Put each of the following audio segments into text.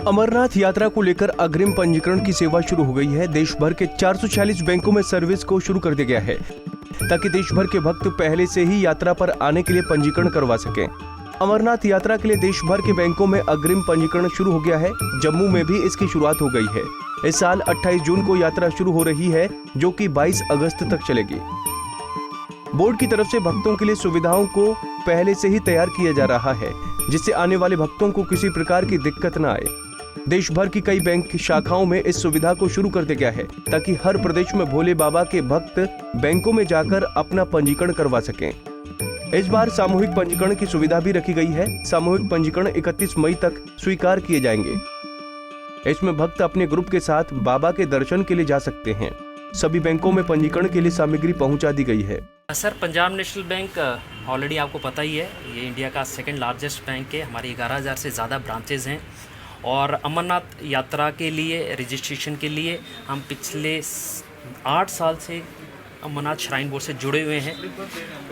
अमरनाथ यात्रा को लेकर अग्रिम पंजीकरण की सेवा शुरू हो गई है। देश भर के 446 बैंकों में सर्विस को शुरू कर दिया गया है ताकि देश भर के भक्त पहले से ही यात्रा पर आने के लिए पंजीकरण करवा सकें। अमरनाथ यात्रा के लिए देश भर के बैंकों में अग्रिम पंजीकरण शुरू हो गया है। जम्मू में भी इसकी शुरुआत हो गई है। इस साल 28 जून को यात्रा शुरू हो रही है, जो कि 22 अगस्त तक चलेगी। बोर्ड की तरफ से भक्तों के लिए सुविधाओं को पहले से ही तैयार किया जा रहा है, जिससे आने वाले भक्तों को किसी प्रकार की दिक्कत न आए। देश भर की कई बैंक शाखाओं में इस सुविधा को शुरू कर दिया गया है ताकि हर प्रदेश में भोले बाबा के भक्त बैंकों में जाकर अपना पंजीकरण करवा सकें। इस बार सामूहिक पंजीकरण की सुविधा भी रखी गई है। सामूहिक पंजीकरण 31 मई तक स्वीकार किए जाएंगे। इसमें भक्त अपने ग्रुप के साथ बाबा के दर्शन के लिए जा सकते हैं। सभी बैंकों में पंजीकरण के लिए सामग्री पहुंचा दी गई है। Sir, Punjab national bank already आपको पता ही है, ये इंडिया का सेकंड लार्जेस्ट बैंक है। हमारी 11,000 से ज़्यादा ब्रांचेज़ हैं और अमरनाथ यात्रा के लिए रजिस्ट्रेशन के लिए हम पिछले 8 साल से अमरनाथ श्राइन बोर्ड से जुड़े हुए हैं।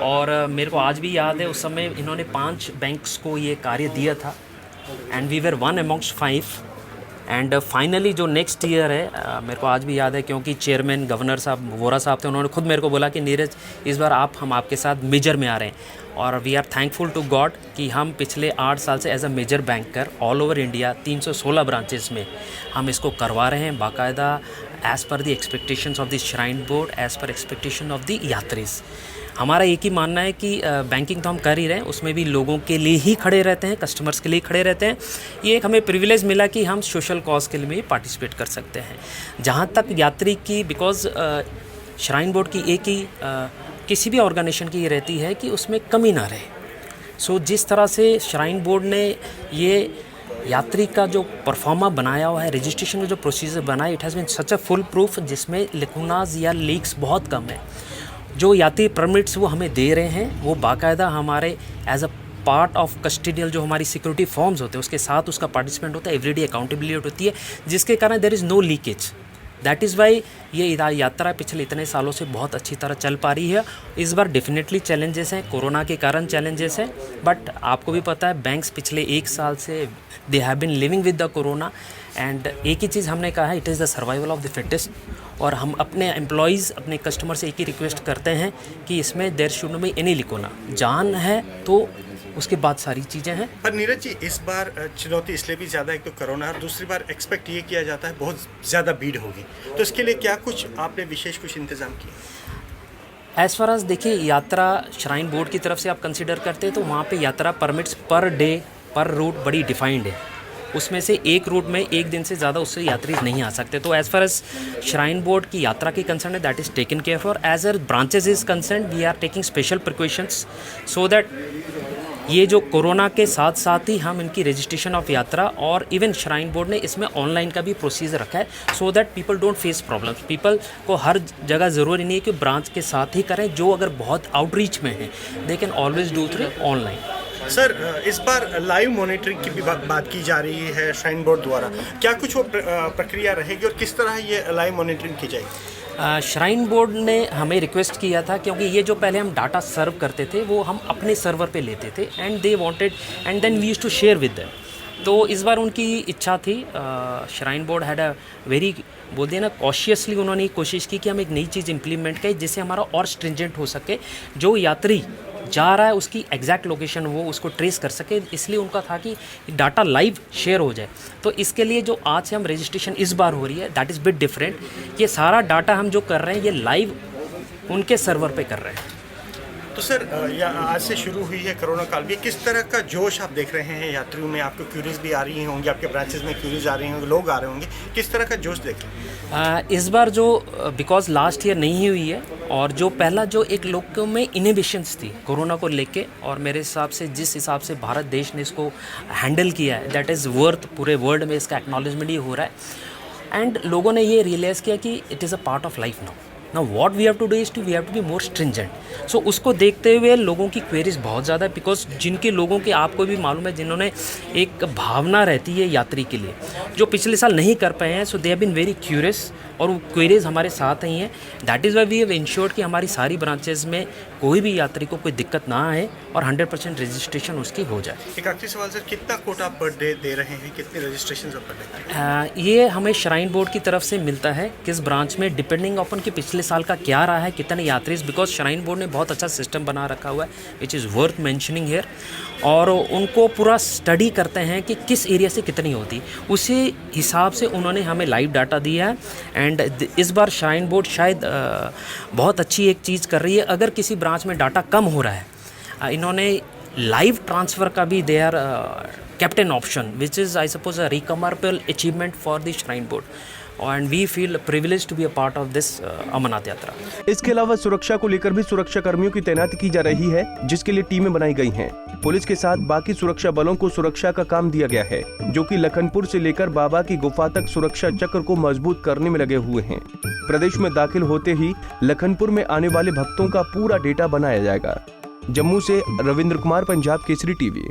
और मेरे को आज भी याद है, उस समय इन्होंने 5 बैंक्स को ये कार्य दिया था and we were one amongst 5 and finally जो नेक्स्ट ईयर है, मेरे को आज भी याद है क्योंकि चेयरमैन गवर्नर साहब वोरा साहब थे, उन्होंने खुद मेरे को बोला कि नीरज इस बार हम आपके साथ मेजर में आ रहे हैं। और we are thankful to God कि हम पिछले 8 साल से as a major banker all over India 316 branches में हम इसको करवा रहे हैं बाकायदा, as per the expectations of the shrine board, as per expectation of the यात्रीज। हमारा एक ही मानना है कि बैंकिंग तो हम कर ही रहे हैं, उसमें भी लोगों के लिए ही खड़े रहते हैं, कस्टमर्स के लिए खड़े रहते हैं। ये एक हमें प्रिविलेज मिला कि हम सोशल कॉज के लिए भी पार्टिसिपेट कर सकते हैं। जहाँ तक यात्री की, बिकॉज श्राइन बोर्ड की एक ही किसी भी ऑर्गेनाइजेशन की ये रहती है कि उसमें कमी ना रहे। सो जिस तरह से श्राइन बोर्ड ने ये यात्री का जो परफॉर्मा बनाया हुआ है, रजिस्ट्रेशन का जो प्रोसीजर बनाया, it has been such a full proof, जिसमें लिकुनाज या लीक्स बहुत कम है। जो यात्री परमिट्स वो हमें दे रहे हैं, वो बाकायदा हमारे as a part of custodial जो हमारी सिक्योरिटी फॉर्म्स होते हैं उसके साथ उसका पार्टिसिपेंट होता है, एवरीडे अकाउंटेबिलिटी होती है, जिसके कारण there is no leakage. That is why ये यात्रा पिछले इतने सालों से बहुत अच्छी तरह चल पा रही है। इस बार डेफिनेटली चैलेंजेस हैं, कोरोना के कारण चैलेंजेस हैं, बट आपको भी पता है बैंक्स पिछले 1 साल से they have been living with the corona. And एक ही चीज़ हमने कहा है, it is the survival of the fittest. और हम अपने एम्प्लॉयज़, अपने कस्टमर से एक ही रिक्वेस्ट करते हैं कि इसमें there should not be any लिकोना। जान है तो उसके बाद सारी चीज़ें हैं। पर नीरज जी, इस बार चुनौती इसलिए भी ज़्यादा, एक तो कोरोना है, दूसरी बार एक्सपेक्ट ये किया जाता है बहुत ज़्यादा भीड़ होगी, तो इसके लिए क्या कुछ आपने विशेष कुछ इंतज़ाम किया? एज़ फार एज़ देखिए, यात्रा श्राइन बोर्ड की तरफ से आप कंसिडर करते हैं तो वहाँ पे यात्रा परमिट्स पर डे पर रूट बड़ी डिफाइंड है। उसमें से एक रूट में एक दिन से ज़्यादा उससे यात्री नहीं आ सकते। तो as far as shrine board की यात्रा की कंसर्न है, that is taken care for. As a branches is concern, we are taking special precautions so that ये जो कोरोना के साथ साथ ही हम इनकी रजिस्ट्रेशन ऑफ यात्रा, और इवन श्राइन बोर्ड ने इसमें ऑनलाइन का भी प्रोसीजर रखा है so that people don't face problems. People को हर जगह ज़रूरी नहीं है कि ब्रांच के साथ ही करें, जो अगर बहुत आउटरीच में है they can always do through online. Sir, इस बार लाइव मॉनिटरिंग की भी बात की जा रही है श्राइन बोर्ड द्वारा, क्या कुछ वो प्रक्रिया रहेगी और किस तरह ये लाइव मॉनिटरिंग की जाएगी? श्राइन बोर्ड ने हमें रिक्वेस्ट किया था, क्योंकि ये जो पहले हम डाटा सर्व करते थे वो हम अपने सर्वर पे लेते थे and they wanted and then we used to share with them. तो इस बार उनकी इच्छा थी, shrine board had a very, बोल दिया ना, कॉशियसली उन्होंने कोशिश की कि हम एक नई चीज़ इंप्लीमेंट करें जिससे हमारा और स्ट्रिंजेंट हो सके, जो यात्री जा रहा है उसकी एग्जैक्ट लोकेशन वो उसको ट्रेस कर सके। इसलिए उनका था कि डाटा लाइव शेयर हो जाए। तो इसके लिए जो आज से हम रजिस्ट्रेशन इस बार हो रही है, दैट इज़ बिट डिफरेंट। ये सारा डाटा हम जो कर रहे हैं ये लाइव उनके सर्वर पे कर रहे हैं। तो सर, आज से शुरू हुई है कोरोना काल भी, किस तरह का जोश आप देख रहे हैं यात्रियों में? आपको क्यूरीज भी आ रही होंगी, आपके ब्रांचेस में क्यूरीज आ रही होंगे, लोग आ रहे होंगे, किस तरह का जोश देख रहे हैं? इस बार जो बिकॉज लास्ट ईयर नहीं हुई है, और जो पहला जो एक लोगों में इनहिबिशंस थी कोरोना को लेके, और मेरे हिसाब से जिस हिसाब से भारत देश ने इसको हैंडल किया है, दैट इज़ वर्थ, पूरे वर्ल्ड में इसका एक्नॉलेजमेंट ही हो रहा है। एंड लोगों ने ये रियलाइज़ किया कि it is a part of life now. ना what we have to do is to we have to be more stringent. So उसको देखते हुए लोगों की क्वेरीज बहुत ज़्यादा है, बिकॉज जिनके लोगों के आपको भी मालूम है जिन्होंने एक भावना रहती है यात्री के लिए, जो पिछले साल नहीं कर पाए हैं, so they have been very curious और वो क्वेरीज हमारे साथ ही हैं। That is why we have insured कि हमारी सारी ब्रांचेज में कोई भी यात्री को कोई दिक्कत ना आए और 100% रजिस्ट्रेशन उसकी हो जाए। एक आखिरी सवाल सर, कितना कोटा पर डे दे रहे हैं, कितने रजिस्ट्रेशन पर डे? ये हमें श्राइन बोर्ड की तरफ से मिलता है किस ब्रांच में, डिपेंडिंग अपन के पिछले साल का क्या रहा है, कितने यात्रीज, बिकॉज श्राइन बोर्ड ने बहुत अच्छा सिस्टम बना रखा हुआ है which is worth mentioning here, और उनको पूरा स्टडी करते हैं कि किस एरिया से कितनी होती, उसी हिसाब से उन्होंने हमें लाइव डाटा दिया है। एंड इस बार श्राइन बोर्ड शायद बहुत अच्छी एक चीज़ कर रही है, अगर किसी ब्रांच में डाटा कम हो रहा है इन्होंने लाइव ट्रांसफ़र का भी they are kept an option, which is I suppose a remarkable achievement for the Shrine Board, and we feel privileged to be a part of this Amarnath Yatra. इसके अलावा सुरक्षा को लेकर भी सुरक्षा कर्मियों की तैनाती की जा रही है, जिसके लिए टीमें बनाई गई हैं। पुलिस के साथ बाकी सुरक्षा बलों को सुरक्षा का काम दिया गया है, जो कि लखनपुर से लेकर बाबा की गुफा तक सुरक्षा चक्र को मजबूत करने में लगे हुए हैं। प्रदेश में दाखिल होते ही लखनपुर में आने वाले भक्तों का पूरा डेटा बनाया जाएगा। जम्मू से रविंद्र कुमार, पंजाब केसरी टीवी।